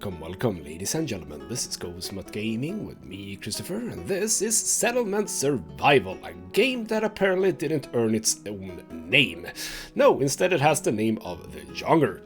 Welcome, ladies and gentlemen. This is ghostmutgaming with me, Christopher, and this is Settlement Survival, a game that apparently didn't earn its own name. No, instead it has the name of the genre.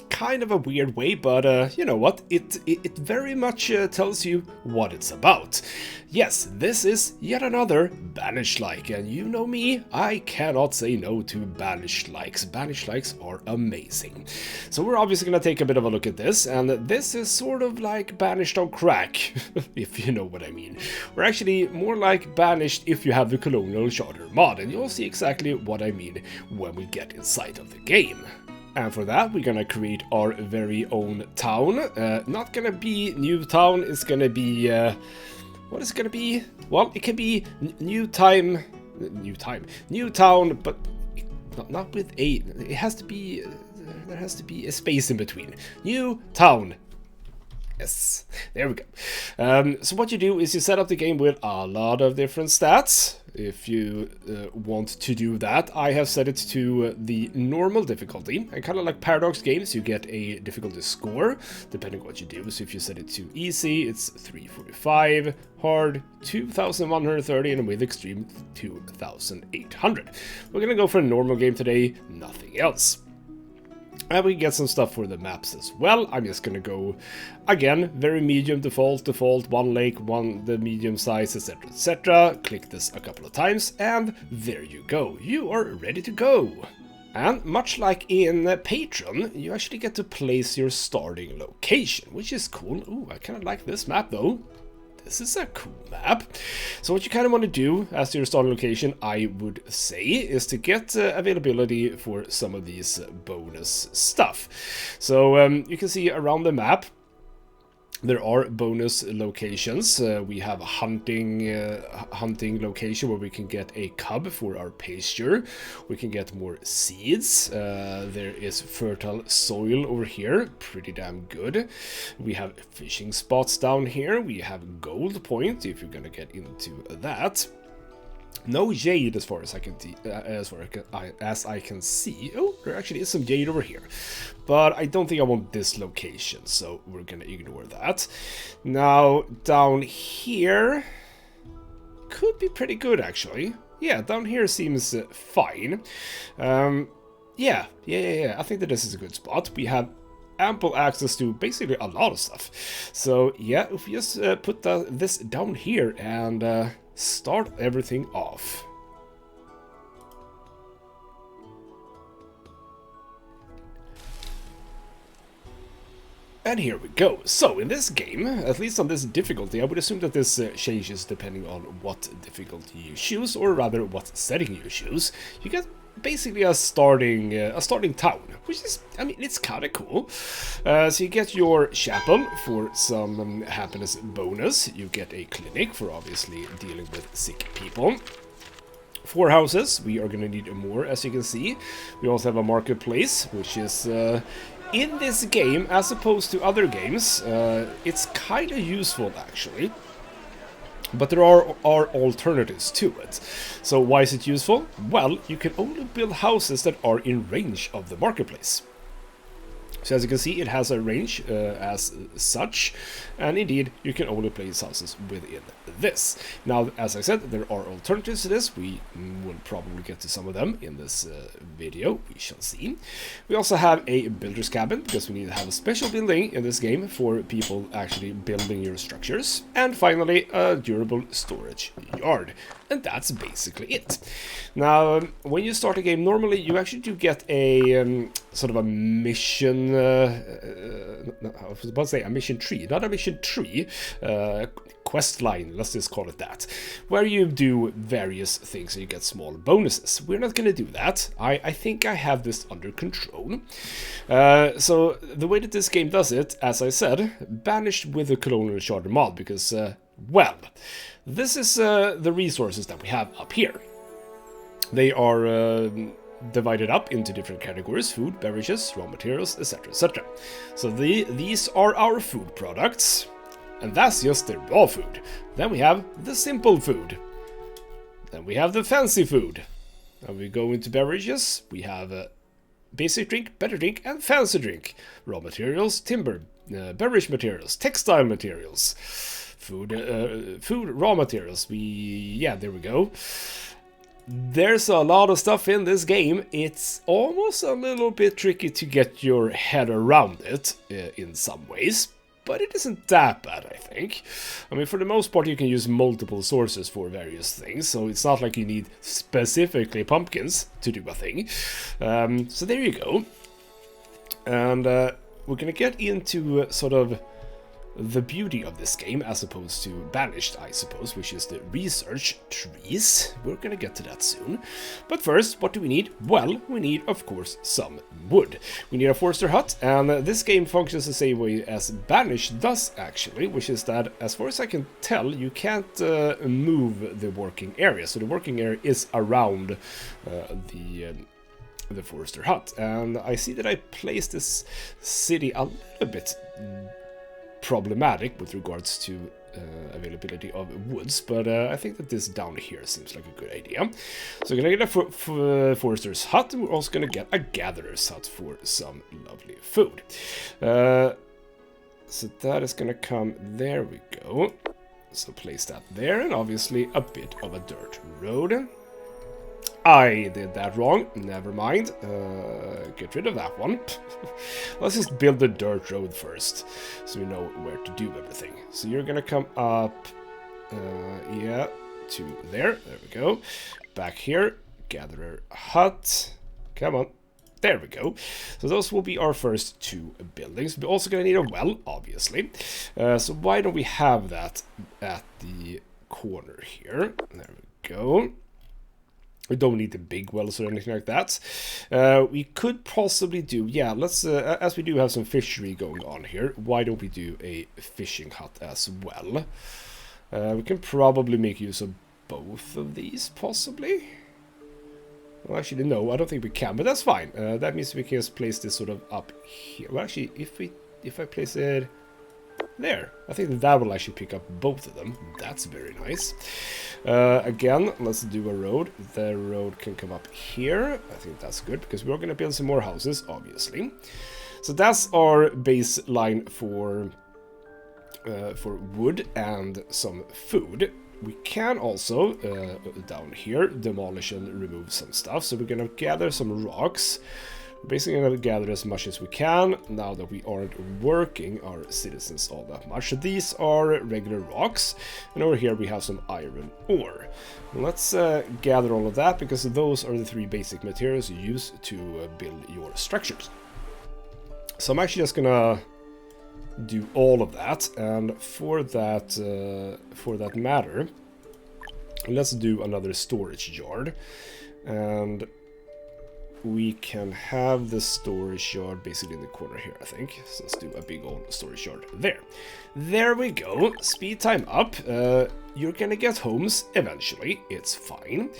Kind of a weird way, but you know what? It very much tells you what it's about. Yes, this is yet another Banished-like, and you know me, I cannot say no to Banished-likes. Banished-likes are amazing. So we're obviously going to take a bit of a look at this, and this is sort of like Banished on crack, if you know what I mean. We're actually more like Banished if you have the Colonial Charter mod, and you'll see exactly what I mean when we get inside of the game. And for that, we're gonna create our very own town. Not gonna be new town, it's gonna be... what is it gonna be? Well, it can be new town, but not with a... It has to be... there has to be a space in between. New town. Yes, there we go. So what you do is you set up the game with a lot of different stats. If you want to do that, I have set it to the normal difficulty. And kind of like Paradox games, you get a difficulty score depending on what you do. So if you set it to easy, it's 345, hard 2130, and with extreme 2800. We're gonna go for a normal game today, nothing else. And we get some stuff for the maps as well. I'm just gonna go, again, very medium, default, one lake, the medium size, etc, etc. Click this a couple of times, and there you go. You are ready to go. And much like in Patreon, you actually get to place your starting location, which is cool. Ooh, I kind of like this map though. This is a cool map. So what you kind of want to do as your starting location, I would say, is to get availability for some of these bonus stuff. So you can see around the map, there are bonus locations. We have a hunting location where we can get a cub for our pasture. We can get more seeds. There is fertile soil over here, pretty damn good. We have fishing spots down here. We have gold point if you're gonna get into that. No jade as far as I can see. Oh, there actually is some jade over here. But I don't think I want this location, so we're gonna ignore that. Now, down here could be pretty good actually. Yeah, down here seems fine. Yeah. I think that this is a good spot. We have ample access to basically a lot of stuff. So yeah, if we just put this down here and start everything off. And here we go. So in this game, at least on this difficulty, I would assume that this changes depending on what difficulty you choose, or rather what setting you choose. You get basically a starting town, which is, I mean, it's kind of cool. So you get your chapel for some happiness bonus. You get a clinic for obviously dealing with sick people. 4 houses, we are going to need more, as you can see. We also have a marketplace, which is in this game, as opposed to other games, it's kind of useful actually. But there are alternatives to it. So why is it useful? Well, you can only build houses that are in range of the marketplace. So as you can see, it has a range as such, and indeed you can only place houses within this. Now, as I said, there are alternatives to this. We will probably get to some of them in this video, we shall see. We also have a builder's cabin, because we need to have a special building in this game for people actually building your structures. And finally, a durable storage yard. And that's basically it. Now, when you start a game, normally you actually do get a sort of a mission, I was about to say a mission tree, not a mission tree, quest line, let's just call it that, where you do various things and you get small bonuses. We're not going to do that. I think I have this under control. So the way that this game does it, as I said, banished with the Colonial Charter mod, because, well, this is the resources that we have up here. They are divided up into different categories: food, beverages, raw materials, etc, etc. So these are our food products, and that's just the raw food. Then we have the simple food. Then we have the fancy food. And we go into beverages. We have basic drink, better drink, and fancy drink. Raw materials, timber, beverage materials, textile materials, food raw materials. Yeah, there we go. There's a lot of stuff in this game. It's almost a little bit tricky to get your head around it in some ways, but it isn't that bad, I think. I mean, for the most part, you can use multiple sources for various things, so it's not like you need specifically pumpkins to do a thing. So there you go. And we're gonna get into sort of the beauty of this game, as opposed to Banished, I suppose, which is the research trees. We're gonna get to that soon. But first, what do we need? Well, we need, of course, some wood. We need a forester hut, and this game functions the same way as Banished does, actually, which is that, as far as I can tell, you can't move the working area. So the working area is around the forester hut. And I see that I placed this city a little bit problematic with regards to availability of woods, but I think that this down here seems like a good idea. So we're gonna get a forester's hut, and we're also gonna get a gatherer's hut for some lovely food. So that is gonna come, there we go. So place that there, and obviously a bit of a dirt road. I did that wrong, never mind. Get rid of that one. Let's just build the dirt road first, so we know where to do everything. So you're gonna come up, yeah, to there we go. Back here, gatherer hut, come on, there we go. So those will be our first two buildings. We're also gonna need a well, obviously. So why don't we have that at the corner here? There we go. We don't need the big wells or anything like that. We could possibly do, yeah, let's, as we do have some fishery going on here, why don't we do a fishing hut as well? We can probably make use of both of these, possibly. Well, actually, no, I don't think we can, but that's fine. That means we can just place this sort of up here. Well, actually, if I place it there, I think that will actually pick up both of them. That's very nice. Again, let's do a road. The road can come up here. I think that's good, because we're going to build some more houses, obviously. So that's our baseline for wood and some food. We can also, down here, demolish and remove some stuff. So we're going to gather some rocks. Basically going to gather as much as we can now that we aren't working our citizens all that much. So these are regular rocks, and over here we have some iron ore. Let's gather all of that, because those are the three basic materials you use to build your structures. So I'm actually just gonna do all of that, and for that matter, let's do another storage yard. And we can have the storage yard basically in the corner here, I think. So let's do a big old storage yard there. There we go. Speed time up. You're gonna get homes eventually. It's fine.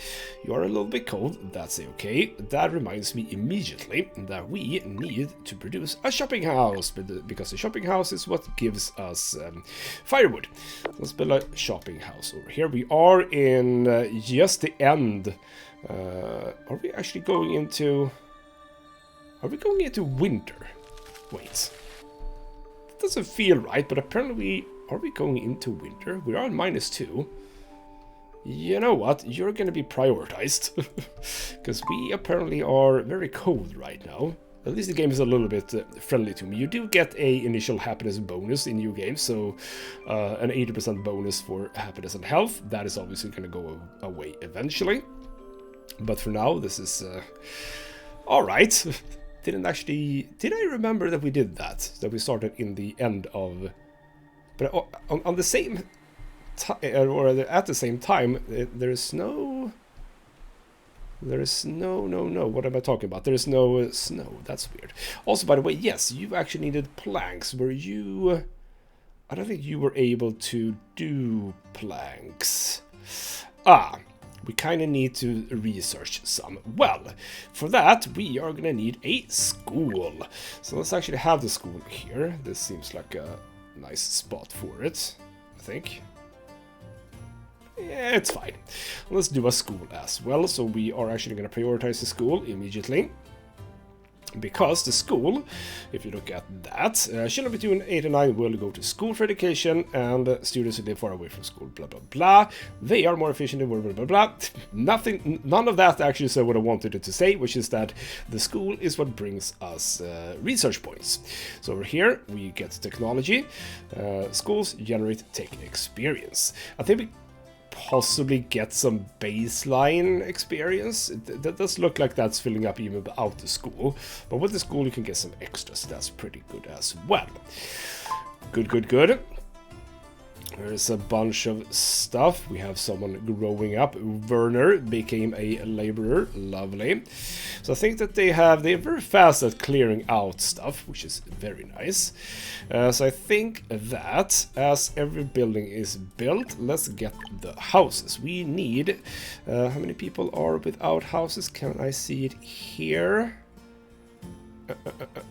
You are a little bit cold. That's okay. That reminds me immediately that we need to produce a shopping house, because the shopping house is what gives us firewood. Let's build a shopping house over here. We are in just the end. Are we actually going into... Are we going into winter? Wait. That doesn't feel right, but apparently... Are we going into winter? We are on -2. You know what? You're gonna be prioritized. Because we apparently are very cold right now. At least the game is a little bit friendly to me. You do get a initial happiness bonus in new games, so an 80% bonus for happiness and health. That is obviously gonna go away eventually. But for now, this is alright. Did I remember that we did that? That we started in the end of... But on the same time, or at the same time, there is no... No, what am I talking about? There is no snow. That's weird. Also, by the way, yes, you actually needed planks. Were you... I don't think you were able to do planks. We kind of need to research some. Well, for that, we are going to need a school. So let's actually have the school here. This seems like a nice spot for it, I think. Yeah, it's fine. Let's do a school as well. So we are actually going to prioritize the school immediately. Because the school, if you look at that, children between 8 and 9 will go to school for education, and students who live far away from school, blah blah blah. They are more efficient in blah blah blah blah. None of that actually said what I wanted it to say, which is that the school is what brings us research points. So over here we get technology. Schools generate tech experience. I think we possibly get some baseline experience. That does look like that's filling up even without the school, but with the school you can get some extras, so that's pretty good as well. Good. There's a bunch of stuff. We have someone growing up. Werner became a laborer. Lovely. So I think that they're very fast at clearing out stuff, which is very nice. So I think that as every building is built, let's get the houses. We need... how many people are without houses? Can I see it here?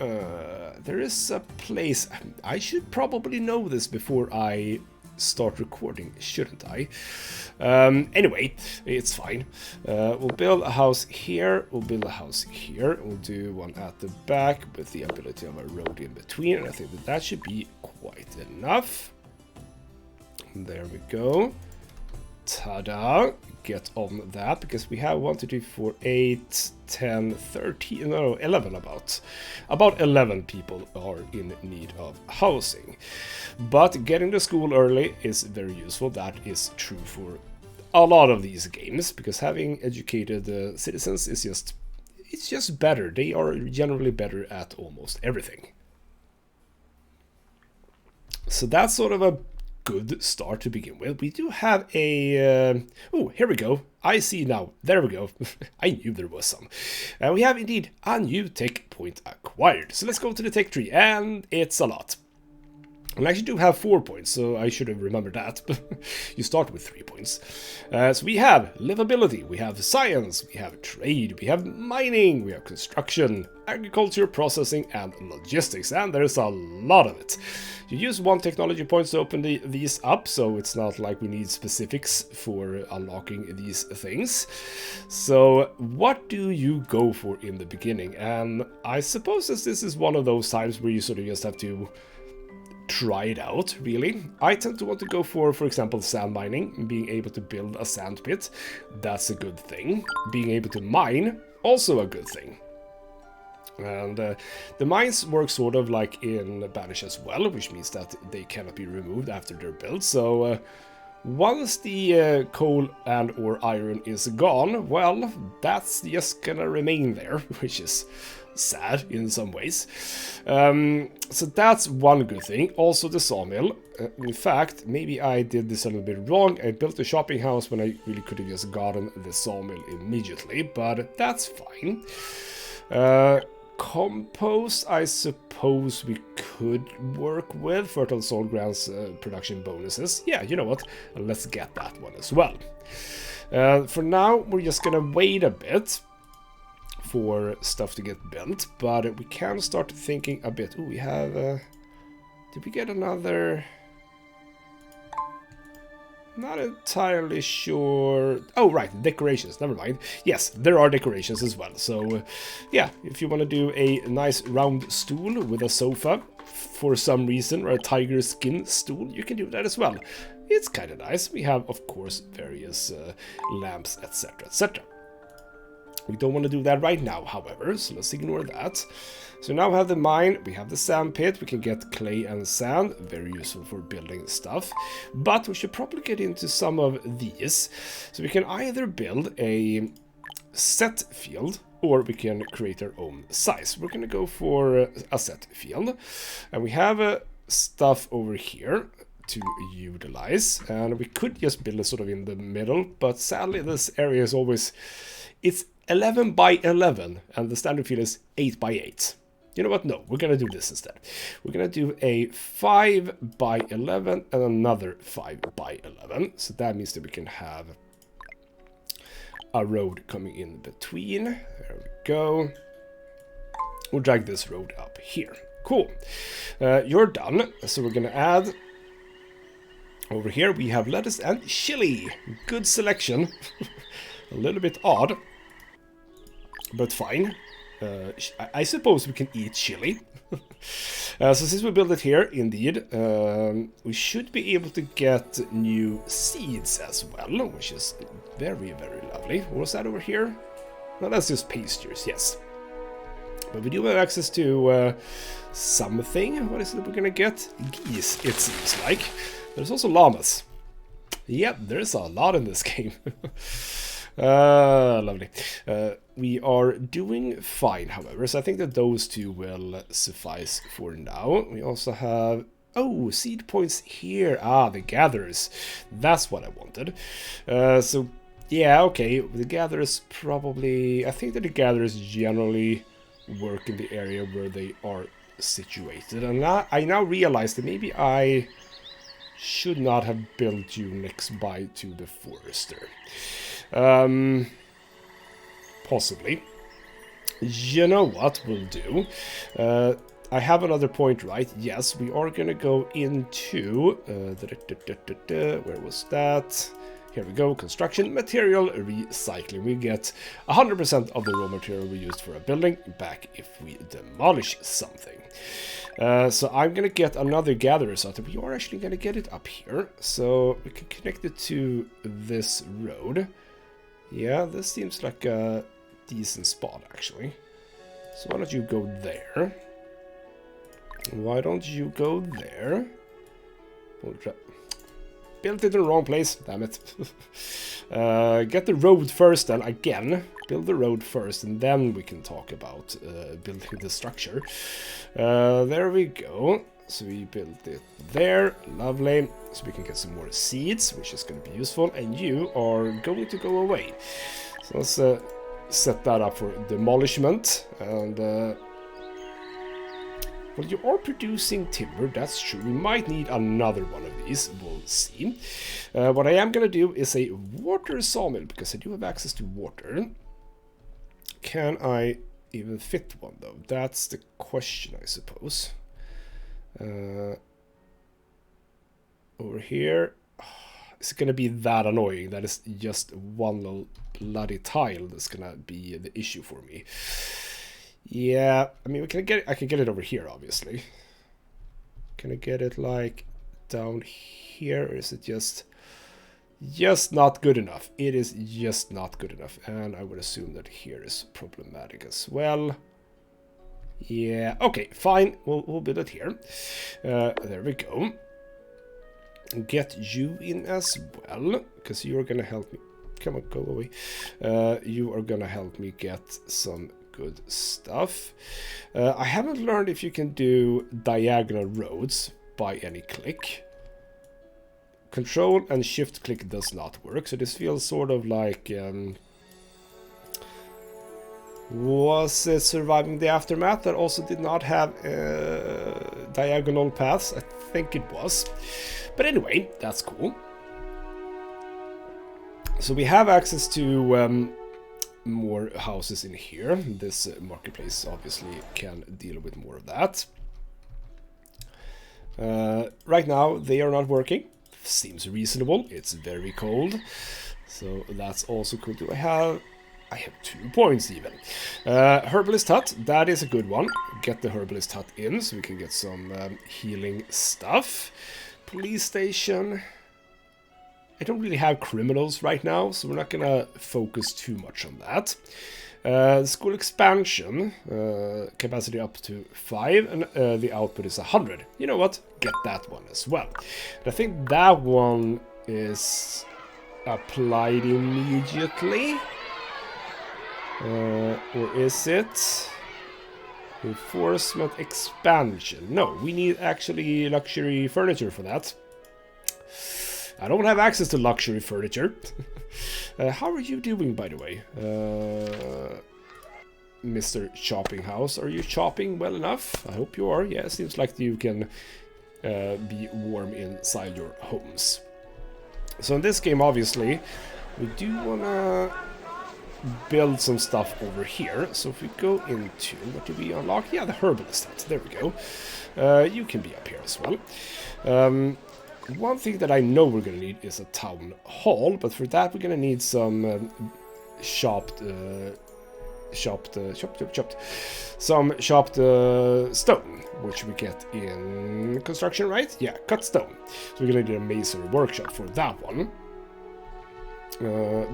There is a place... I should probably know this before I start recording, shouldn't I? Anyway, it's fine. We'll build a house here, we'll build a house here, we'll do one at the back with the ability of a road in between, and I think that that should be quite enough. There we go. Ta-da! Get on that, because we have 1, 2, 3, 4, 8, 10, 13, no, 11 about 11 people are in need of housing. But getting to school early is very useful. That is true for a lot of these games, because having educated citizens is just better. They are generally better at almost everything. So that's sort of a good start to begin with. We do have a... oh, here we go. I see now. There we go. I knew there was some. We have indeed a new tech point acquired. So let's go to the tech tree, and it's a lot. And I actually do have 4 points, so I should have remembered that. You start with 3 points. So we have livability, we have science, we have trade, we have mining, we have construction, agriculture, processing, and logistics. And there's a lot of it. You use 1 technology point to open these up, so it's not like we need specifics for unlocking these things. So what do you go for in the beginning? And I suppose this is one of those times where you sort of just have to try it out, really. I tend to want to go for example, sand mining, being able to build a sand pit. That's a good thing. Being able to mine, also a good thing. And the mines work sort of like in Banished as well, which means that they cannot be removed after they're built. So once the coal and or iron is gone, well, that's just gonna remain there, which is sad in some ways. So that's one good thing. Also the sawmill. In fact, maybe I did this a little bit wrong. I built a shopping house when I really could have just gotten the sawmill immediately, but that's fine. Compost, I suppose we could work with. Fertile soil grants production bonuses. Yeah, you know what? Let's get that one as well. For now, we're just gonna wait a bit for stuff to get built, but we can start thinking a bit. Oh, we have... did we get another... Not entirely sure... Oh, right, decorations, never mind. Yes, there are decorations as well. So, yeah, if you want to do a nice round stool with a sofa for some reason, or a tiger skin stool, you can do that as well. It's kind of nice. We have, of course, various lamps, etc., etc. We don't want to do that right now, however, so let's ignore that. So now we have the mine, we have the sand pit, we can get clay and sand, very useful for building stuff. But we should probably get into some of these. So we can either build a set field, or we can create our own size. We're going to go for a set field. And we have stuff over here to utilize. And we could just build it sort of in the middle, but sadly this area is always... It's 11 by 11, and the standard field is 8 by 8. You know what? No, we're going to do this instead. We're going to do a 5 by 11 and another 5 by 11. So that means that we can have a road coming in between. There we go. We'll drag this road up here. Cool. You're done. So we're going to add... Over here we have lettuce and chili. Good selection. A little bit odd, but fine. I suppose we can eat chili. So since we built it here, indeed, we should be able to get new seeds as well, which is very, very lovely. What was that over here? No, that's just pastures, yes. But we do have access to something. What is it we're gonna get? Geese, it seems like. There's also llamas. Yep, there's a lot in this game. Lovely. We are doing fine, however, so I think that those two will suffice for now. We also have... Oh, seed points here. Ah, the gatherers. That's what I wanted. So, yeah, okay. The gatherers probably... I think that the gatherers generally work in the area where they are situated. And I now realize that maybe I should not have built you next by to the forester. Possibly. You know what we'll do? I have another point, right? Yes, we are gonna go into... where was that? Here we go. Construction material recycling. We get 100% of the raw material we used for a building back if we demolish something. So I'm gonna get another gatherer so that we are actually gonna get it up here. So we can connect it to this road. Yeah, this seems like a decent spot, actually. So why don't you go there? Why don't you go there? Built it in the wrong place, damn it. Get the road first then, again. Build the road first, and then we can talk about building the structure. There we go. So we built it there, lovely. So we can get some more seeds, which is going to be useful. And you are going to go away. So let's set that up for demolishment. And well, you are producing timber, that's true. We might need another one of these, we'll see. What I am going to do is a water sawmill, because I do have access to water. Can I even fit one, though? That's the question, I suppose. Over here, it's gonna be that annoying that it's just one little bloody tile that's gonna be the issue for me. Yeah, I mean, I can get it over here, obviously. Can I get it like down here, or is it just not good enough? It is just not good enough, and I would assume that here is problematic as well. Yeah, okay, fine. We'll build it here. There we go. Get you in as well, because you're gonna help me. Come on, go away. You are gonna help me get some good stuff. I haven't learned if you can do diagonal roads by any click. Control and shift click does not work, so this feels sort of like... was it Surviving the Aftermath that also did not have diagonal paths? I think it was. But anyway, that's cool. So we have access to more houses in here. This marketplace obviously can deal with more of that. Right now they are not working. Seems reasonable. It's very cold. So that's also cool. Do I have 2 points even. Herbalist hut, that is a good one. Get the herbalist hut in so we can get some healing stuff. Police station. I don't really have criminals right now, so we're not gonna focus too much on that. School expansion, capacity up to 5, and the output is 100. You know what? Get that one as well. And I think that one is applied immediately. Or is it enforcement expansion? No, we need actually luxury furniture for that. I don't have access to luxury furniture. How are you doing, by the way? Mr. Chopping House, are you chopping well enough? I hope you are. Yeah, it seems like you can be warm inside your homes. So in this game, obviously, we do want to build some stuff over here. So if we go into, what do we unlock? Yeah, the herbalist hut. There we go. You can be up here as well. One thing that I know we're going to need is a town hall, but for that we're going to need some chopped chopped some chopped stone, which we get in construction, right? Yeah, cut stone. So we're gonna do a masonry workshop for that one.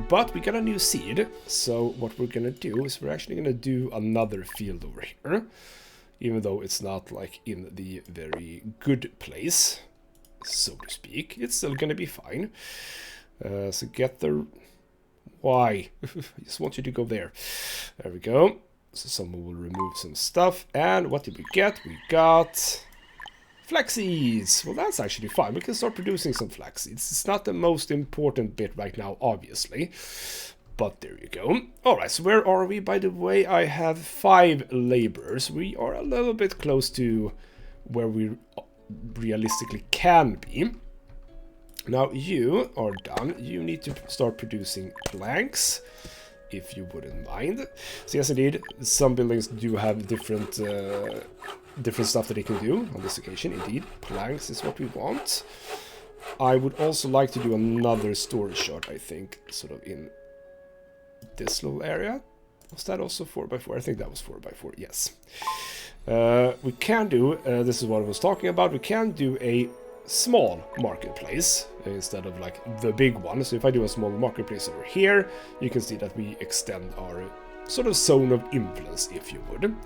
But we got a new seed, so what we're gonna do is we're actually gonna do another field over here, even though it's not like in the very good place, so to speak. It's still gonna be fine. So get the... Why? I just want you to go there. There we go. So someone will remove some stuff. And what did we get? We got flax seeds. Well, that's actually fine. We can start producing some flax seeds. It's not the most important bit right now, obviously. But there you go. Alright, so where are we? By the way, I have 5 laborers. We are a little bit close to where we realistically can be. Now you are done. You need to start producing planks, if you wouldn't mind. So yes, indeed, some buildings do have different stuff that they can do on this occasion. Indeed, planks is what we want. I would also like to do another storage yard, I think, sort of in this little area. Was that also 4x4? I think that was 4x4, yes. We can do, this is what I was talking about, we can do a small marketplace instead of like the big one. So if I do a small marketplace over here, you can see that we extend our sort of zone of influence, if you would.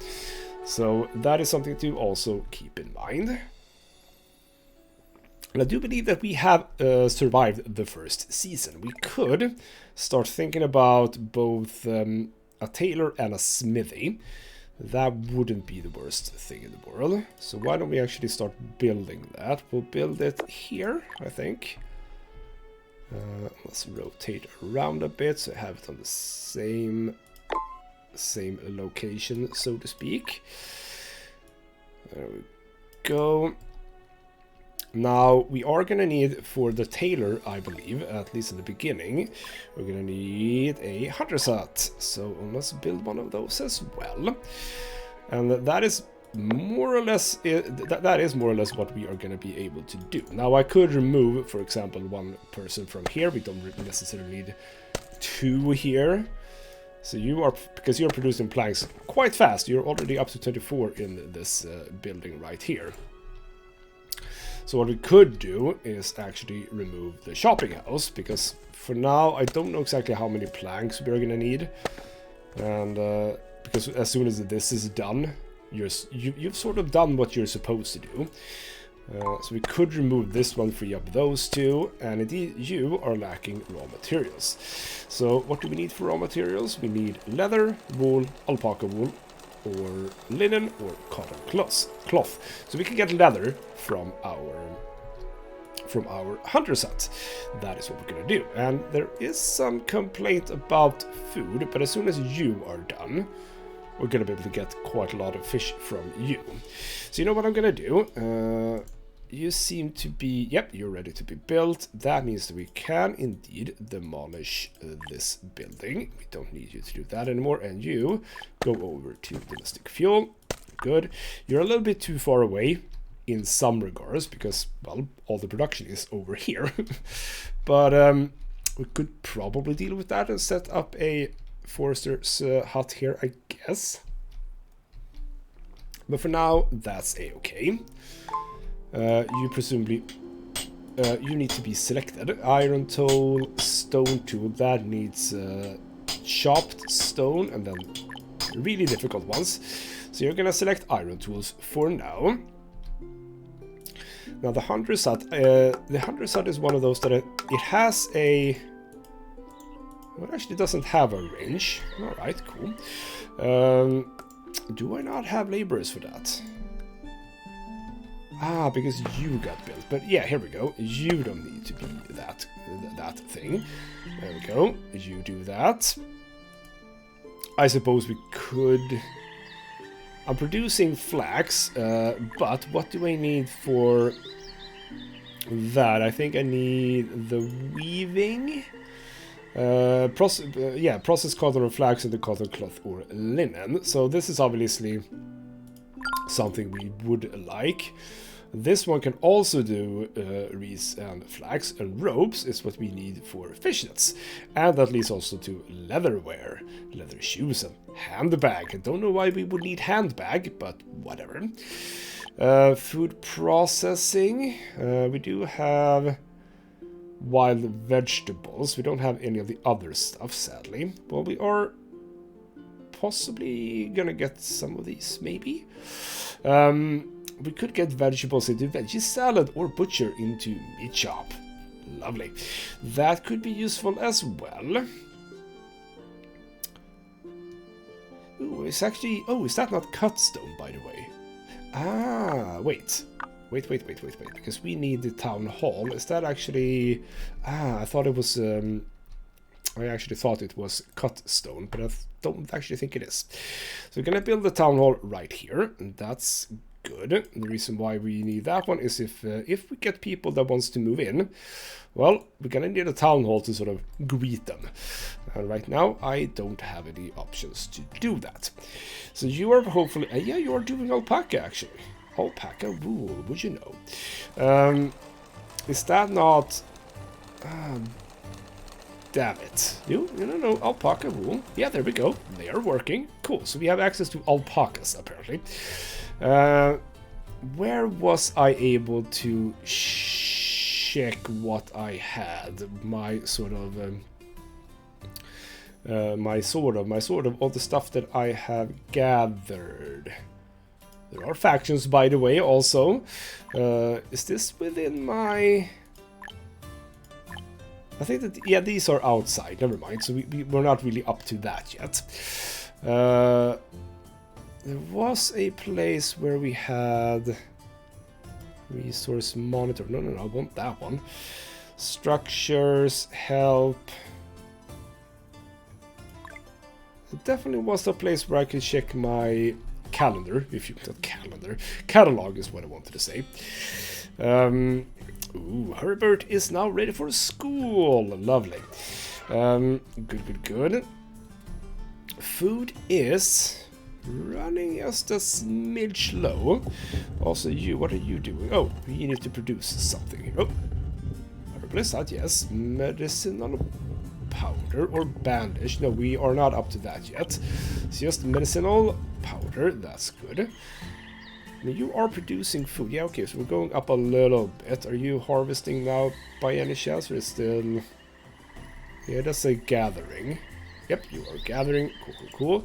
So that is something to also keep in mind. And I do believe that we have survived the first season. We could start thinking about both a tailor and a smithy. That wouldn't be the worst thing in the world. So why don't we actually start building that? We'll build it here, I think. Let's rotate around a bit so I have it on the same location, so to speak. There we go. Now, we are going to need, for the tailor, I believe, at least in the beginning, we're going to need a hunter's hut. So let's build one of those as well. And that is more or less that is more or less what we are going to be able to do. Now, I could remove, for example, one person from here. We don't necessarily need 2 here. So you are, because you're producing planks quite fast, you're already up to 24 in this building right here. So what we could do is actually remove the shopping house, because for now I don't know exactly how many planks we're gonna need, and because as soon as this is done, you've sort of done what you're supposed to do. So we could remove this one, free up those 2, and indeed you are lacking raw materials. So what do we need for raw materials? We need leather, wool, alpaca wool, or linen, or cotton cloth. So we can get leather from our hunter's hut. That is what we're gonna do. And there is some complaint about food, but as soon as you are done, we're gonna be able to get quite a lot of fish from you. So you know what I'm gonna do? You seem to be... Yep, you're ready to be built. That means that we can indeed demolish this building. We don't need you to do that anymore. And you go over to domestic fuel. Good. You're a little bit too far away in some regards because, well, all the production is over here. But we could probably deal with that and set up a forester's hut here, I guess. But for now, that's a-okay. You presumably you need to be selected. Iron tool, stone tool, that needs chopped stone, and then really difficult ones. So you're gonna select iron tools for now. Now the hunter's hut is one of those that it has a... Well, it actually doesn't have a range. All right, cool. Do I not have laborers for that? Ah, because you got built. But yeah, here we go. You don't need to be that thing. There we go. You do that. I suppose we could... I'm producing flax, but what do I need for that? I think I need the weaving. Process cotton or flax into cotton cloth or linen. So this is obviously something we would like. This one can also do wreaths and flags, and ropes is what we need for fishnets. And that leads also to leatherware, leather shoes and handbag. I don't know why we would need handbag, but whatever. Food processing, we do have wild vegetables. We don't have any of the other stuff, sadly. Well, we are possibly gonna get some of these, maybe. We could get vegetables into veggie salad or butcher into meat shop. Lovely. That could be useful as well. Ooh, it's actually... Oh, is that not cut stone, by the way? Ah, wait. Wait. Because we need the town hall. Is that actually... Ah, I thought it was... I actually thought it was cut stone, but I don't actually think it is. So we're gonna build the town hall right here, and that's good. The reason why we need that one is if we get people that wants to move in, well, we're gonna need a town hall to sort of greet them. And right now, I don't have any options to do that. So you are hopefully... yeah, you are doing alpaca, actually. Alpaca wool, would you know? Is that not... damn it. No, alpaca wool. Yeah, there we go. They are working. Cool, so we have access to alpacas, apparently. Where was I able to check what I had? My sort of all the stuff that I have gathered. There are factions, by the way, also. Is this within my... I think that, yeah, these are outside, never mind, so we're not really up to that yet. There was a place where we had resource monitor. No, I want that one. Structures, help. It definitely was a place where I could check my calendar, if you not calendar. Catalog is what I wanted to say. Ooh, Herbert is now ready for school. Lovely. Good. Food is running just a smidge low. Also, what are you doing? Oh, you need to produce something. Oh, herbalist, that yes. Medicinal powder or bandage. No, we are not up to that yet. It's just medicinal powder. That's good. Now you are producing food. Yeah, okay, so we're going up a little bit. Are you harvesting now by any chance, or is still... Yeah, that's a gathering. Yep, you are gathering. Cool.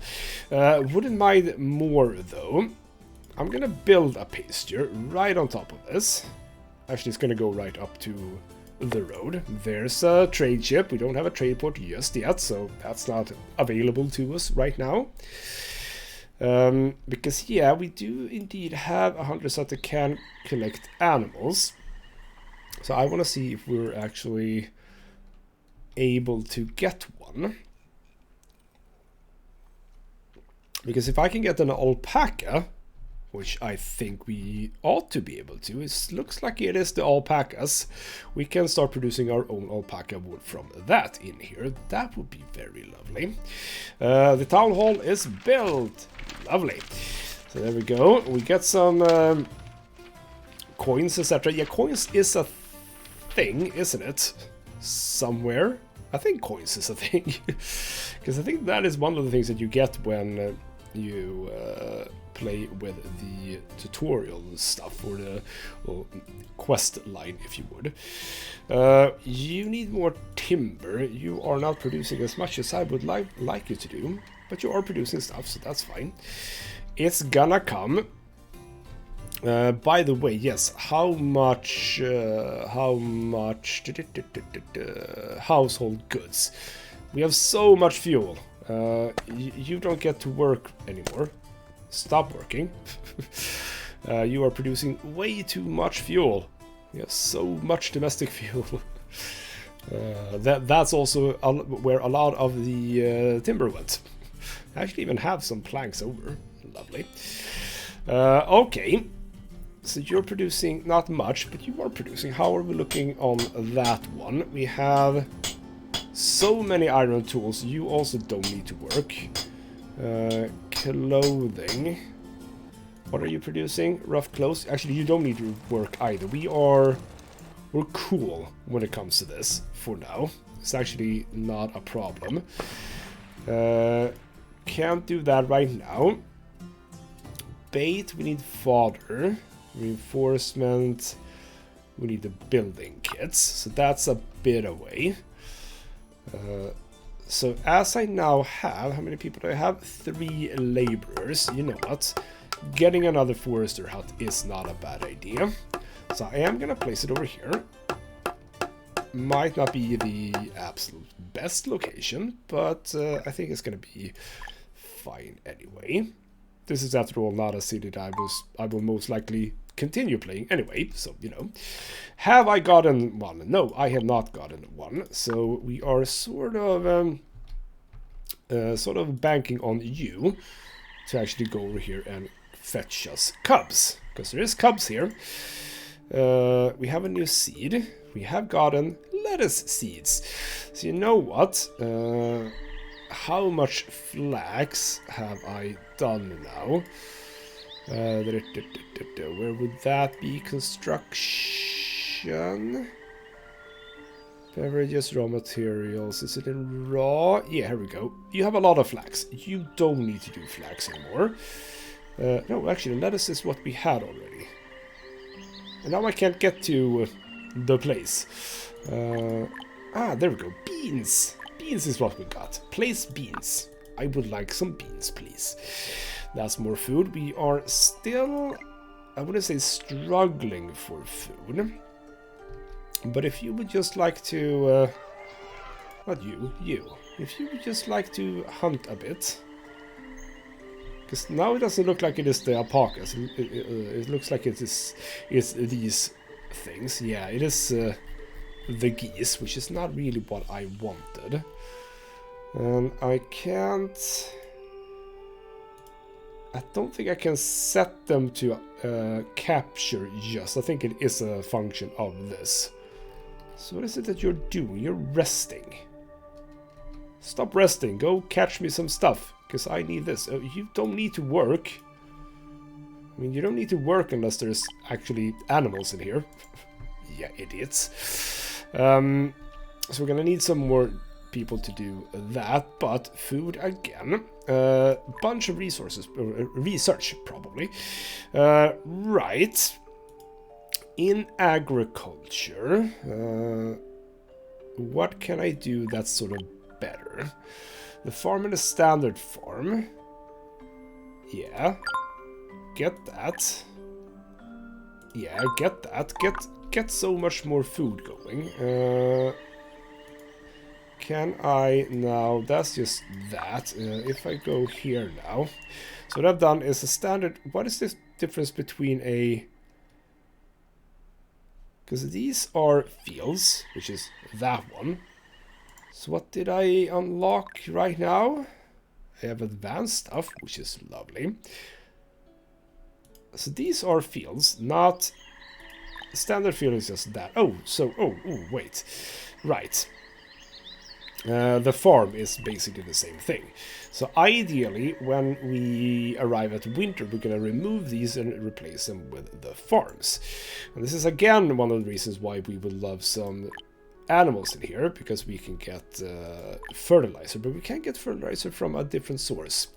Wouldn't mind more, though. I'm gonna build a pasture right on top of this. Actually, it's gonna go right up to the road. There's a trade ship. We don't have a trade port just yet, so that's not available to us right now. Because, yeah, we do indeed have 100 that can collect animals. So I want to see if we're actually able to get one. Because if I can get an alpaca, which I think we ought to be able to, it looks like it is the alpacas, we can start producing our own alpaca wool from that in here. That would be very lovely. The town hall is built. Lovely. So there we go. We get some coins, etc. Yeah, coins is a thing, isn't it? Somewhere. I think coins is a thing. Because I think that is one of the things that you get when you play with the tutorial stuff, or the quest line, if you would. You need more timber. You are not producing as much as I would like you to do, but you are producing stuff, so that's fine. It's gonna come. By the way, yes, how much household goods? We have so much fuel. You don't get to work anymore. Stop working. You are producing way too much fuel. We have so much domestic fuel. That's also where a lot of the timber went. I actually even have some planks over. Lovely. Okay. So you're producing not much, but you are producing. How are we looking on that one? We have so many iron tools. You also don't need to work. Clothing. What are you producing? Rough clothes? Actually, you don't need to work either. We're cool when it comes to this for now. It's actually not a problem. Can't do that right now. Bait, we need fodder. Reinforcement, we need the building kits. So that's a bit away. So as I now have, how many people do I have? 3 laborers. You know what? Getting another forester hut is not a bad idea. So I am gonna place it over here. Might not be the absolute best location, but I think it's gonna be fine anyway. This is after all not a city that I will most likely continue playing anyway, so you know. Have I gotten one? No, I have not gotten one. So we are sort of banking on you to actually go over here and fetch us cubs, because there is cubs here. We have a new seed. We have gotten lettuce seeds. So you know what? How much flax have I done now? Where would that be? Construction. Beverages, raw materials. Is it in raw? Yeah, here we go. You have a lot of flax. You don't need to do flax anymore. No, actually, lettuce is what we had already. And now I can't get to the place. There we go. Beans. Beans is what we got. Place beans. I would like some beans, please. That's more food. We are still, I wouldn't say struggling for food. But if you would just like to, not you. If you would just like to hunt a bit. Because now it doesn't look like it is the alpacas. It looks like it's these things. Yeah, it is the geese, which is not really what I wanted. And I can't... I don't think I can set them to capture just. I think it is a function of this. So what is it that you're doing? You're resting. Stop resting. Go catch me some stuff. Because I need this. Oh, you don't need to work. I mean, you don't need to work unless there's actually animals in here. Yeah, idiots. So we're gonna need some more people to do that. But food again. Bunch of resources. Research, probably. Right. In agriculture, what can I do that's sort of better? The farm and the standard farm. Yeah. Get that. Yeah, get that. Get so much more food going. Can I now... That's just that. If I go here now. So what I've done is a standard... What is the difference between a... Because these are fields, which is that one. So what did I unlock right now? I have advanced stuff, which is lovely. So these are fields, not... Standard field is just that. Oh, wait. Right. The farm is basically the same thing. So ideally, when we arrive at winter, we're going to remove these and replace them with the farms. And this is again one of the reasons why we would love some animals in here, because we can get fertilizer, but we can't get fertilizer from a different source,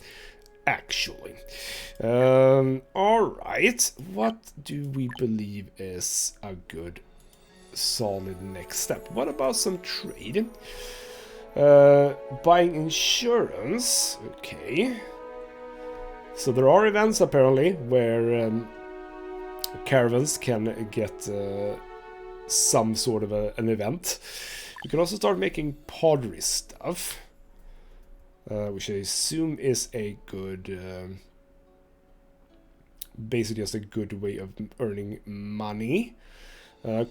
actually. Alright, what do we believe is a good, solid next step? What about some trade? Buying insurance. Okay. So there are events apparently where caravans can get some sort of an event. You can also start making pottery stuff, which I assume is a good, basically just a good way of earning money.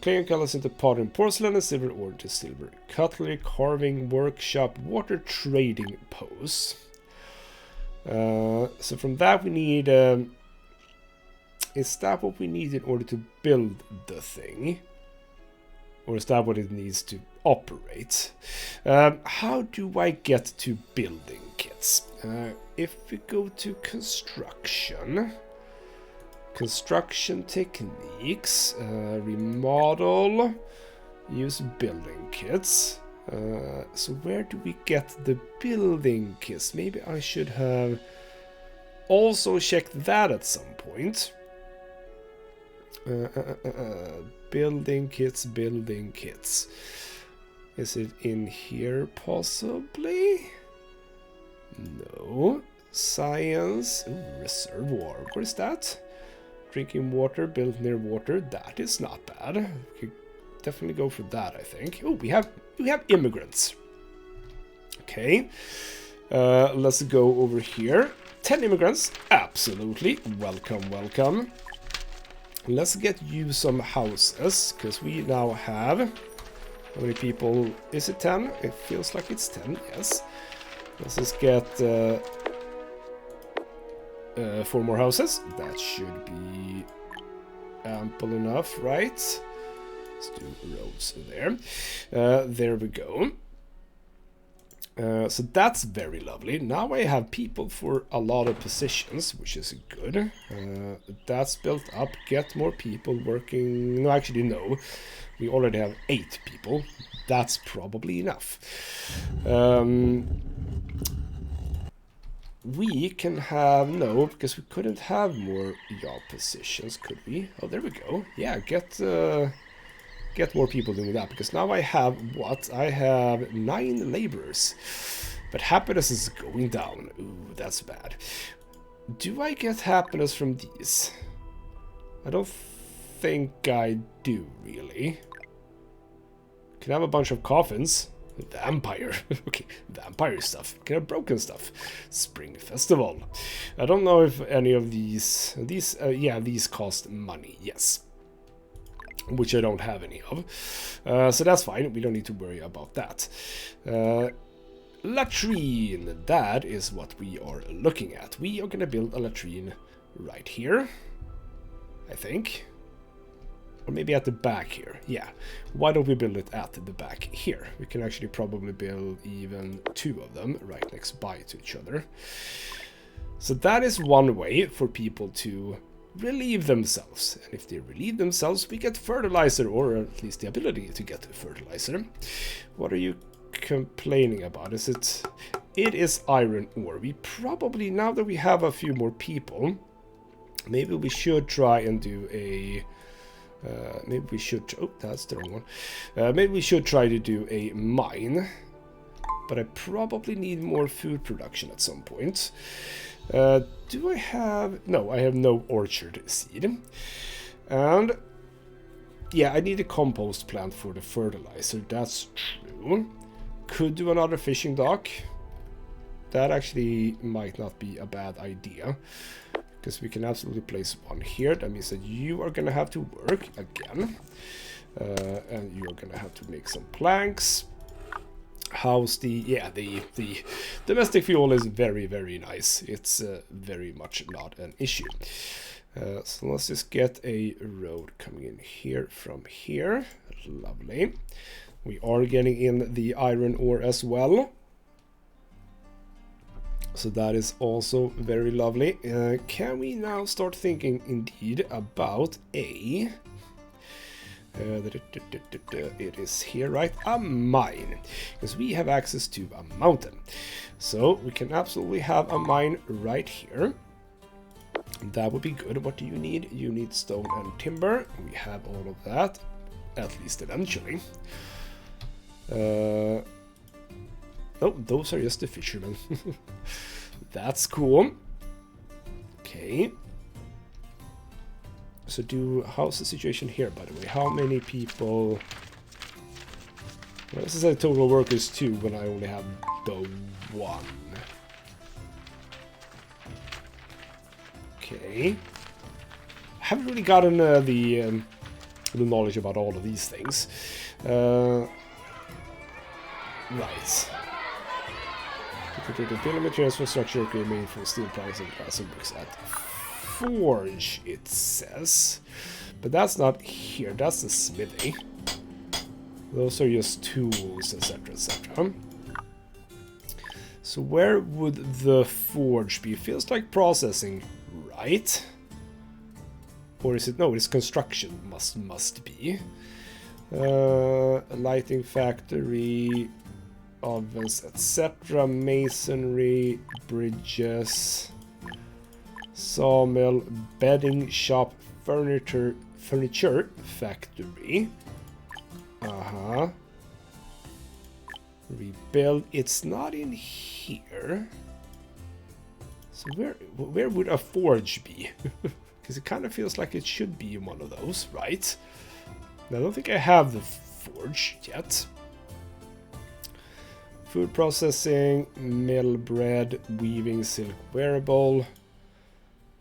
Claying colors into pottery and porcelain, and silver ore to silver cutlery, carving workshop, water trading post. So from that we need... is that what we need in order to build the thing? Or is that what it needs to operate? How do I get to building kits? If we go to construction... Construction techniques, remodel, use building kits. So where do we get the building kits? Maybe I should have also checked that at some point. Building kits, building kits. Is it in here possibly? No. Science. Ooh, reservoir. What is that? Drinking water, built near water. That is not bad. We could definitely go for that, I think. Oh, we have immigrants. Okay. Let's go over here. 10 immigrants. Absolutely. Welcome, welcome. Let's get you some houses, because we now have... How many people? Is it 10? It feels like it's 10, yes. Let's just get 4 more houses. That should be ample enough, right? Let's do roads there. There we go. So that's very lovely. Now I have people for a lot of positions, which is good. That's built up. Get more people working. No, actually, no. We already have 8 people. That's probably enough. We can have... No, because we couldn't have more job positions, could we? Oh, there we go. Yeah, get more people doing that, because now I have what? I have 9 laborers, but happiness is going down. Ooh, that's bad. Do I get happiness from these? I don't think I do, really. Can I have a bunch of coffins? Vampire. Okay, vampire stuff. Can I have broken stuff? Spring festival. I don't know if any of these... yeah, these cost money, yes. Which I don't have any of. So that's fine. We don't need to worry about that. Latrine. That is what we are looking at. We are going to build a latrine right here, I think. Or maybe at the back here. Yeah. Why don't we build it at the back here? We can actually probably build even 2 of them right next by to each other. So that is one way for people to relieve themselves. And if they relieve themselves, we get fertilizer, or at least the ability to get fertilizer. What are you complaining about? Is it... It is iron ore. We probably, now that we have a few more people, maybe we should try and do a... maybe we should... Oh, that's the wrong one. Maybe we should try to do a mine. But I probably need more food production at some point. Do I have... No, I have no orchard seed. And... yeah, I need a compost plant for the fertilizer. That's true. Could do another fishing dock. That actually might not be a bad idea. Because we can absolutely place one here. That means that you are going to have to work again. And you're going to have to make some planks. How's the... yeah, the domestic fuel is very, very nice. It's very much not an issue. So let's just get a road coming in here from here. Lovely. We are getting in the iron ore as well. So that is also very lovely. Can we now start thinking indeed about a... it is here, right? A mine. Because we have access to a mountain. So we can absolutely have a mine right here. That would be good. What do you need? You need stone and timber. We have all of that. At least eventually. Oh, those are just the fishermen. That's cool. Okay. So how's the situation here, by the way? How many people... well, this is a total workers 2 when I only have the 1. Okay. I haven't really gotten the knowledge about all of these things. Right. Building materials for structure are made from steel planks and glass and bricks at forge, it says. But that's not here, that's the smithy. Those are just tools, etc, etc. So where would the forge be? Feels like processing, right? Or is it? No, it's construction. Must be. Lighting factory, ovens, etc. Masonry, bridges, sawmill, bedding shop, furniture factory. Rebuild. It's not in here. So where would a forge be? Because it kind of feels like it should be in one of those, right? I don't think I have the forge yet. Food processing, mill bread, weaving, silk wearable.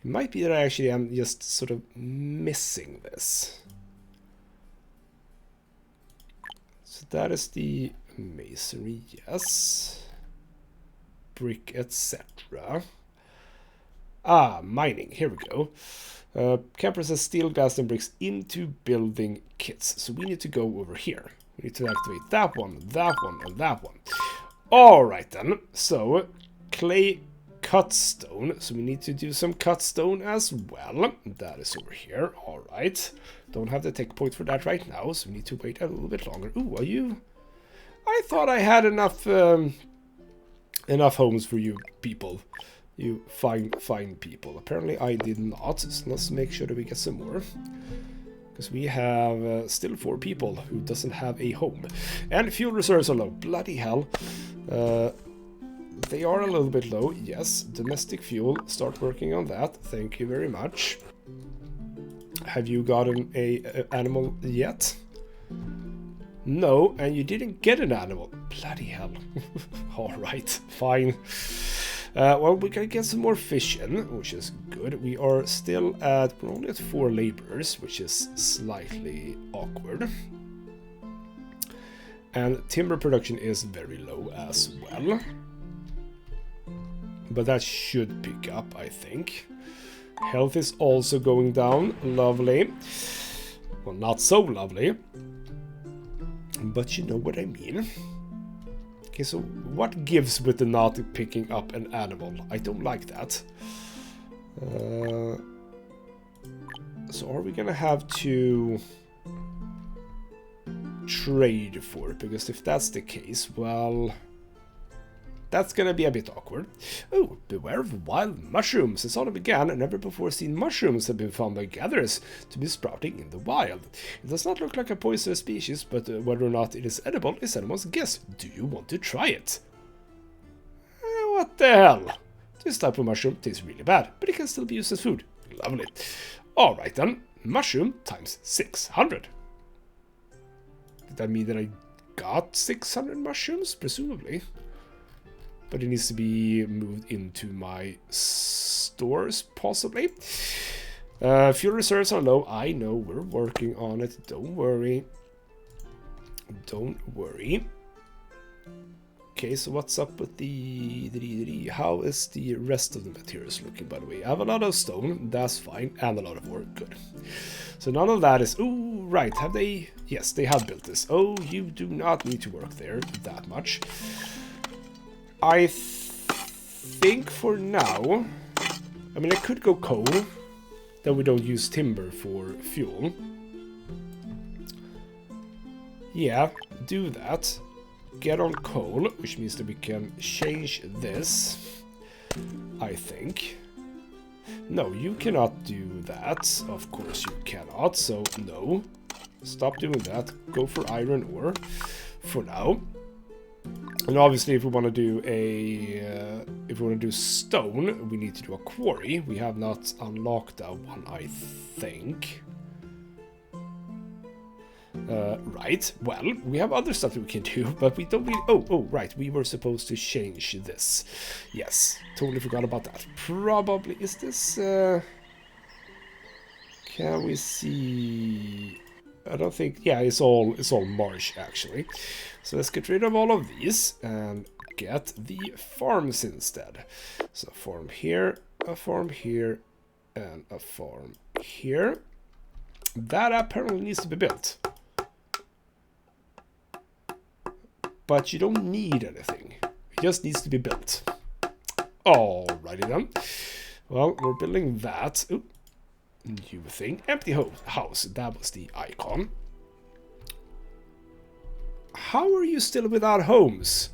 It might be that I actually am just sort of missing this. So that is the masonry, yes. Brick, etc. Ah, mining, here we go. Can process steel, glass, and bricks into building kits. So we need to go over here. We need to activate that one, and that one. Alright then. So, clay cut stone. So we need to do some cut stone as well. That is over here. Alright. Don't have the tech point for that right now, so we need to wait a little bit longer. Ooh, are you... I thought I had enough homes for you people. You fine people. Apparently I did not, so let's make sure that we get some more. Because we have still 4 people who doesn't have a home. And fuel reserves are low. Bloody hell. They are a little bit low, yes. Domestic fuel, start working on that. Thank you very much. Have you gotten a animal yet? No, and you didn't get an animal. Bloody hell. Alright, fine. Well, we can get some more fish in, which is good. We are still at, we're only at 4 laborers, which is slightly awkward. And timber production is very low as well. But that should pick up, I think. Health is also going down. Lovely. Well, not so lovely. But you know what I mean. Okay, so what gives with the not picking up an animal? I don't like that. So are we gonna have to trade for it? Because if that's the case, well, that's gonna be a bit awkward. Oh, beware of wild mushrooms. Since autumn began, never before seen mushrooms have been found by gatherers to be sprouting in the wild. It does not look like a poisonous species, but whether or not it is edible is anyone's guess. Do you want to try it? What the hell? This type of mushroom tastes really bad, but it can still be used as food. Lovely. Alright then, mushroom times 600. Did that mean that I got 600 mushrooms? Presumably. But it needs to be moved into my stores, possibly. Fuel reserves are low. I know, we're working on it. Don't worry. Don't worry. Okay, so what's up with the... How is the rest of the materials looking, by the way? I have a lot of stone. That's fine. And a lot of ore. Good. So none of that is... Ooh, right. Have they... Yes, they have built this. Oh, you do not need to work there that much. I think for now, I mean, I could go coal, then we don't use timber for fuel. Yeah, do that. Get on coal, which means that we can change this, I think. No, you cannot do that. Of course you cannot, so no. Stop doing that. Go for iron ore for now. And obviously, if we want to do stone, we need to do a quarry. We have not unlocked that one, I think. Right. Well, we have other stuff that we can do, but we don't really... Oh, right. We were supposed to change this. Yes. Totally forgot about that. Probably... Is this... Can we see... I don't think... Yeah, it's all marsh, actually. So let's get rid of all of these and get the farms instead. So a farm here, and a farm here. That apparently needs to be built. But you don't need anything. It just needs to be built. Alrighty then. Well, we're building that. Oop. new thing. Empty house, that was the icon. How are you still without homes?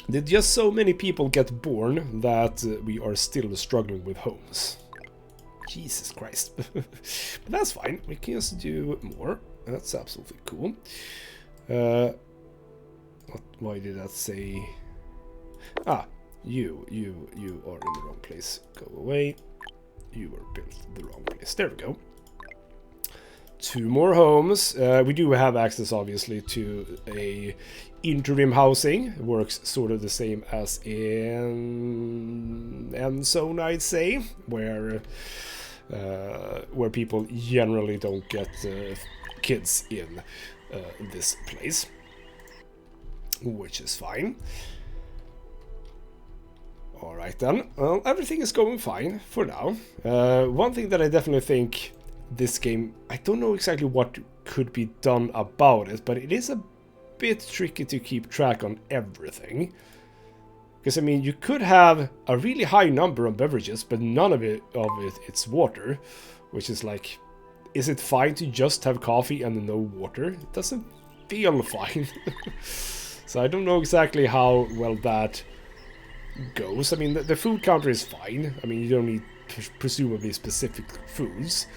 Did just so many people get born that we are still struggling with homes? Jesus Christ. But that's fine. We can just do more. That's absolutely cool. Why did that say? Ah, you are in the wrong place. Go away. You were built the wrong place. There we go. 2 more homes. We do have access, obviously, to a interim housing. It works sort of the same as in Endzone, I'd say, where people generally don't get kids in this place, which is fine. Alright then, well, everything is going fine for now. One thing that I definitely think this game, I don't know exactly what could be done about it, but it is a bit tricky to keep track on everything. Because, I mean, you could have a really high number of beverages, but none of it's water, which is like, is it fine to just have coffee and no water? It doesn't feel fine. So I don't know exactly how well that goes. I mean, the food counter is fine. I mean, you don't need presumably specific foods.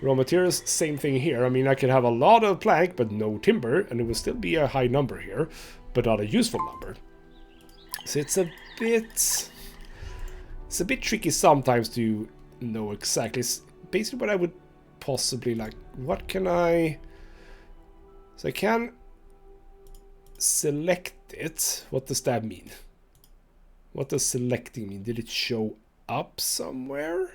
Raw materials, same thing here. I mean, I could have a lot of plank, but no timber, and it will still be a high number here, but not a useful number. So it's a bit tricky sometimes to know exactly. Basically, what I would possibly like. What can I? So I can select it. What does that mean? What does selecting mean? Did it show up somewhere?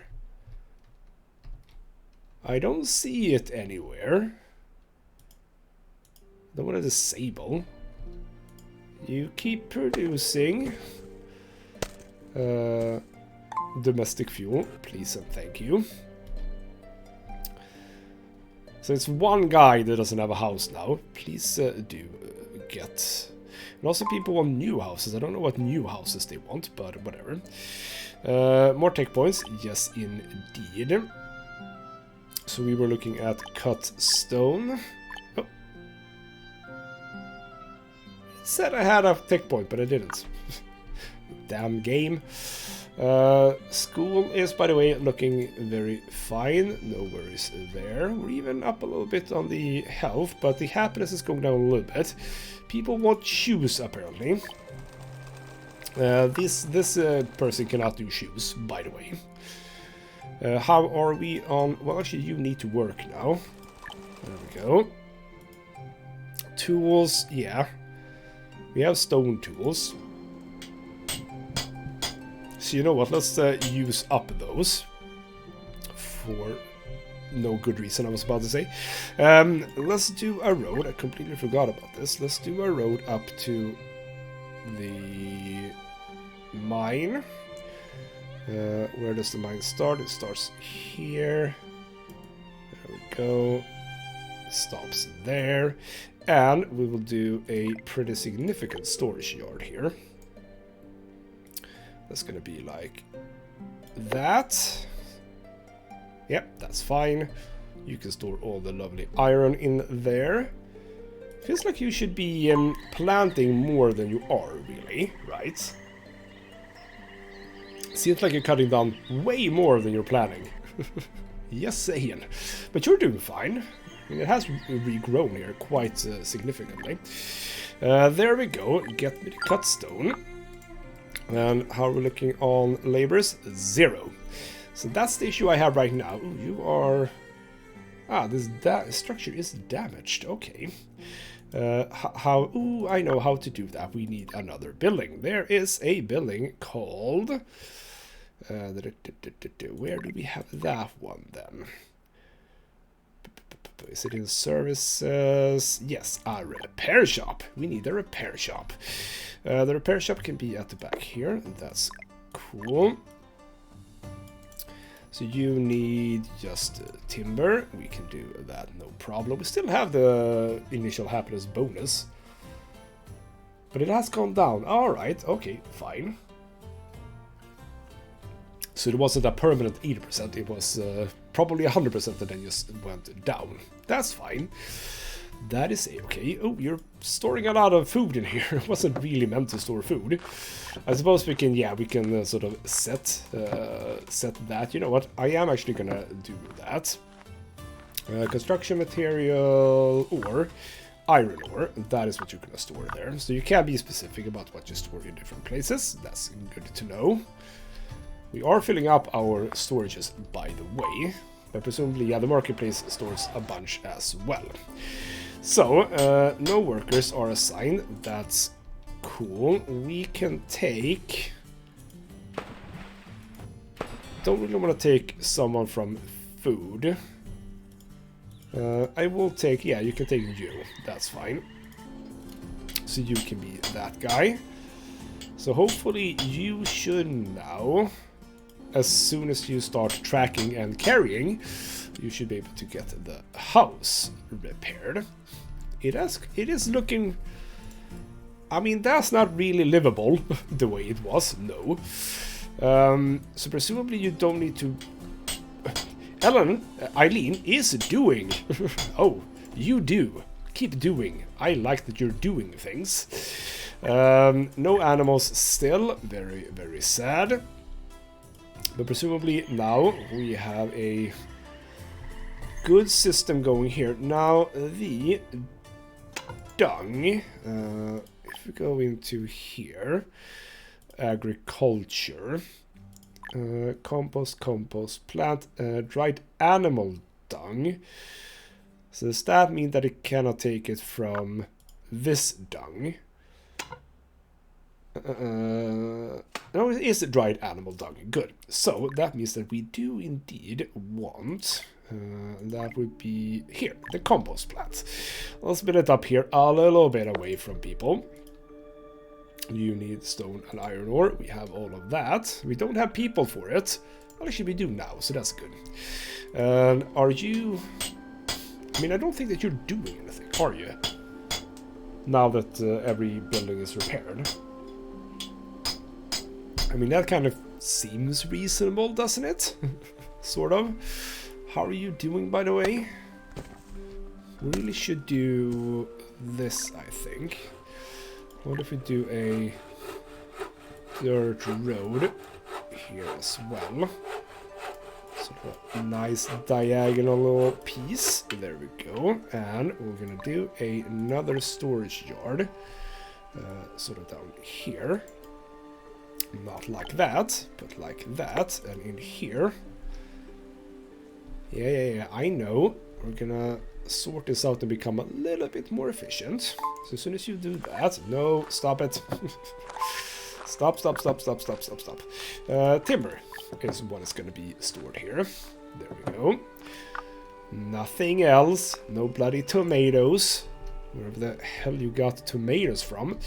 I don't see it anywhere. Don't want to disable. You keep producing domestic fuel, please and thank you. So it's one guy that doesn't have a house now. Please do get. And also people want new houses. I don't know what new houses they want, but whatever. More tech points. Yes, indeed. So we were looking at cut stone. Oh. It said I had a tech point, but I didn't. Damn game. School is, by the way, looking very fine. No worries there. We're even up a little bit on the health, but the happiness is going down a little bit. People want shoes, apparently. This person cannot do shoes, by the way. How are we on? Well, actually, you need to work now. There we go. Tools, yeah. We have stone tools. So you know what? Let's use up those for no good reason, I was about to say. Let's do a road. I completely forgot about this. Let's do a road up to the mine. Where does the mine start? It starts here. There we go. Stops there. And we will do a pretty significant storage yard here. That's gonna be like that. Yep, that's fine. You can store all the lovely iron in there. Feels like you should be planting more than you are, really, right? Seems like you're cutting down way more than you're planning. Yes, saying. But you're doing fine. I mean, it has regrown here quite significantly. There we go. Get me the cut stone. And how are we looking on labors? 0. So that's the issue I have right now. Ooh, you are... Ah, this structure is damaged. Okay. How... Ooh, I know how to do that. We need another building. There is a building called... where do we have that one then? Is it in services? Yes, a repair shop. We need a repair shop. The repair shop can be at the back here. That's cool. So you need just timber. We can do that, no problem. We still have the initial happiness bonus. But it has gone down. Alright, okay, fine. So it wasn't a permanent 80%, it was probably 100% that then just went down. That's fine. That is okay. Oh, you're storing a lot of food in here. It wasn't really meant to store food. I suppose we can, yeah, we can sort of set that. You know what? I am actually gonna do that. Construction material or iron ore. That is what you're gonna store there. So you can be specific about what you store in different places. That's good to know. We are filling up our storages, by the way. But presumably, yeah, the marketplace stores a bunch as well. So, no workers are assigned. That's cool. We can take... Don't really want to take someone from food. I will take... Yeah, you can take you. That's fine. So you can be that guy. So hopefully you should now... As soon as you start tracking and carrying, you should be able to get the house repaired. It is looking... I mean, that's not really livable the way it was, no. So presumably you don't need to... Eileen is doing... Oh, you do. Keep doing. I like that you're doing things. No animals still. Very, very sad. But presumably now we have a good system going here. Now the dung, if we go into here, agriculture, compost, plant, dried animal dung. So does that mean that it cannot take it from this dung? No, it is dried animal dung. Good. So that means that we do indeed want... that would be here, the compost plant. Let's build it up here a little bit away from people. You need stone and iron ore. We have all of that. We don't have people for it. Well, actually we do now, so that's good. Are you... I mean, I don't think that you're doing anything, are you? Now that every building is repaired. I mean, that kind of seems reasonable, doesn't it? Sort of. How are you doing, by the way? We really should do this, I think. What if we do a dirt road here as well? Sort of a nice diagonal little piece. There we go. And we're gonna do another storage yard. Sort of down here. Not like that, but like that. And in here. Yeah, I know. We're gonna sort this out and become a little bit more efficient. So as soon as you do that... No, stop it. Stop. Timber is what is gonna be stored here. There we go. Nothing else. No bloody tomatoes. Wherever the hell you got tomatoes from.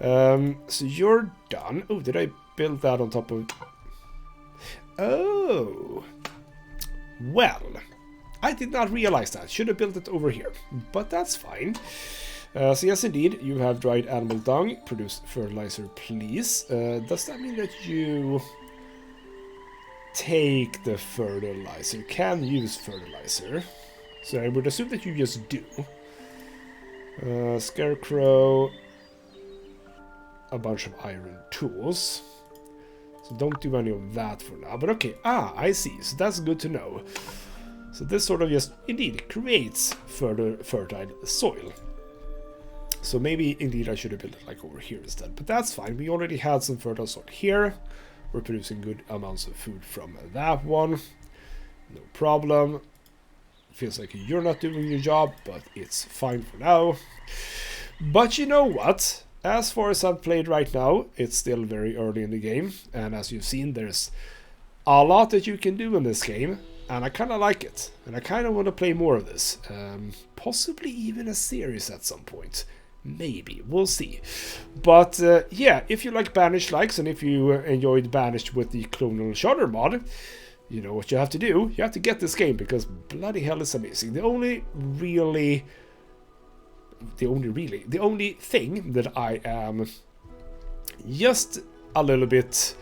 So you're done. Oh, did I build that on top of... Oh... Well, I did not realize that. Should have built it over here, but that's fine. So yes, indeed, you have dried animal dung. Produce fertilizer, please. Does that mean that you take the fertilizer? Can use fertilizer. So I would assume that you just do. Scarecrow. A bunch of iron tools. So don't do any of that for now. But okay, I see. So that's good to know. So this sort of just, indeed, creates further fertile soil. So maybe, indeed, I should have built it like over here instead. But that's fine. We already had some fertile soil here. We're producing good amounts of food from that one. No problem. Feels like you're not doing your job, but it's fine for now. But you know what? As far as I've played right now, it's still very early in the game, and as you've seen, there's a lot that you can do in this game, and I kind of like it, and I kind of want to play more of this. Possibly even a series at some point. Maybe, we'll see. But yeah, if you like Banished-likes, and if you enjoyed Banished with the Clonal Shutter mod, you know what you have to do. You have to get this game, because bloody hell it's amazing. The only thing that I am just a little bit...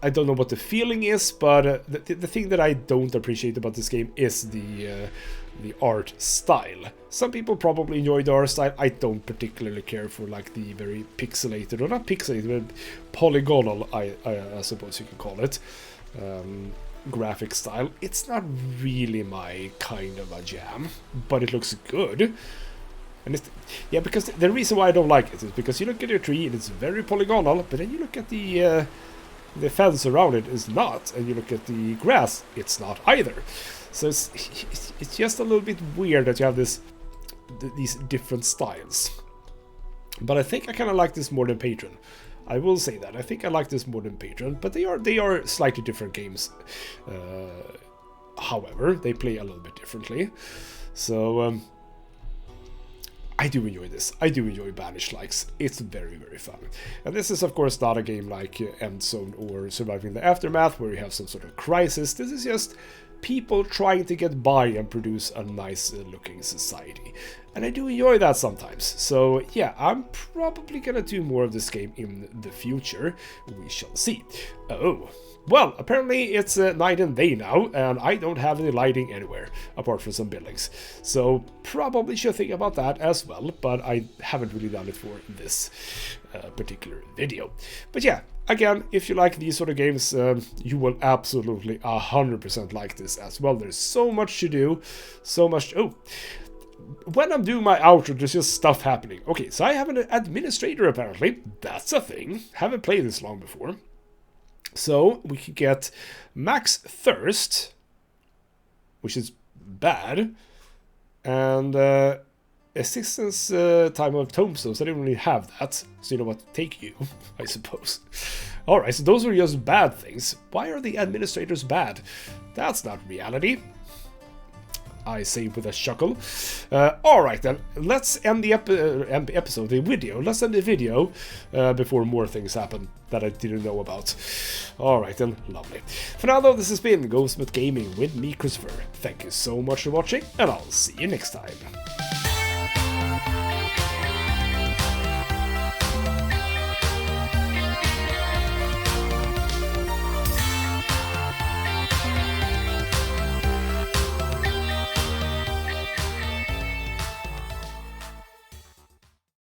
I don't know what the feeling is, but the thing that I don't appreciate about this game is the art style. Some people probably enjoy the art style. I don't particularly care for like the very pixelated, or not pixelated, but polygonal, I suppose you can call it, graphic style. It's not really my kind of a jam, but it looks good. And it's, yeah, because the reason why I don't like it is because you look at your tree and it's very polygonal, but then you look at the fence around it is not, and you look at the grass, it's not either. So it's just a little bit weird that you have these different styles. But I think I kind of like this more than Patron. I will say that. I think I like this more than Patron, but they are slightly different games. However, they play a little bit differently. So I do enjoy this. I do enjoy Banished-likes. It's very, very fun. And this is, of course, not a game like Endzone or Surviving the Aftermath, where you have some sort of crisis. This is just people trying to get by and produce a nice looking society. And I do enjoy that sometimes. So yeah, I'm probably gonna do more of this game in the future. We shall see. Oh, well, apparently it's night and day now, and I don't have any lighting anywhere, apart from some buildings. So probably should think about that as well, but I haven't really done it for this particular video. But yeah, again, if you like these sort of games, you will absolutely 100% like this as well. There's so much to do, so much... Oh, when I'm doing my outro, there's just stuff happening. Okay, so I have an administrator apparently. That's a thing. Haven't played this long before. So we could get Max Thirst, which is bad, and assistance time of tombstones. I didn't really have that, so you know what? Take you, I suppose. Alright, so those were just bad things. Why are the administrators bad? That's not reality, I say with a chuckle. Alright then, let's end the episode, the video. Let's end the video before more things happen that I didn't know about. Alright then, lovely. For now though, this has been ghostmutgaming with me, Christopher. Thank you so much for watching, and I'll see you next time.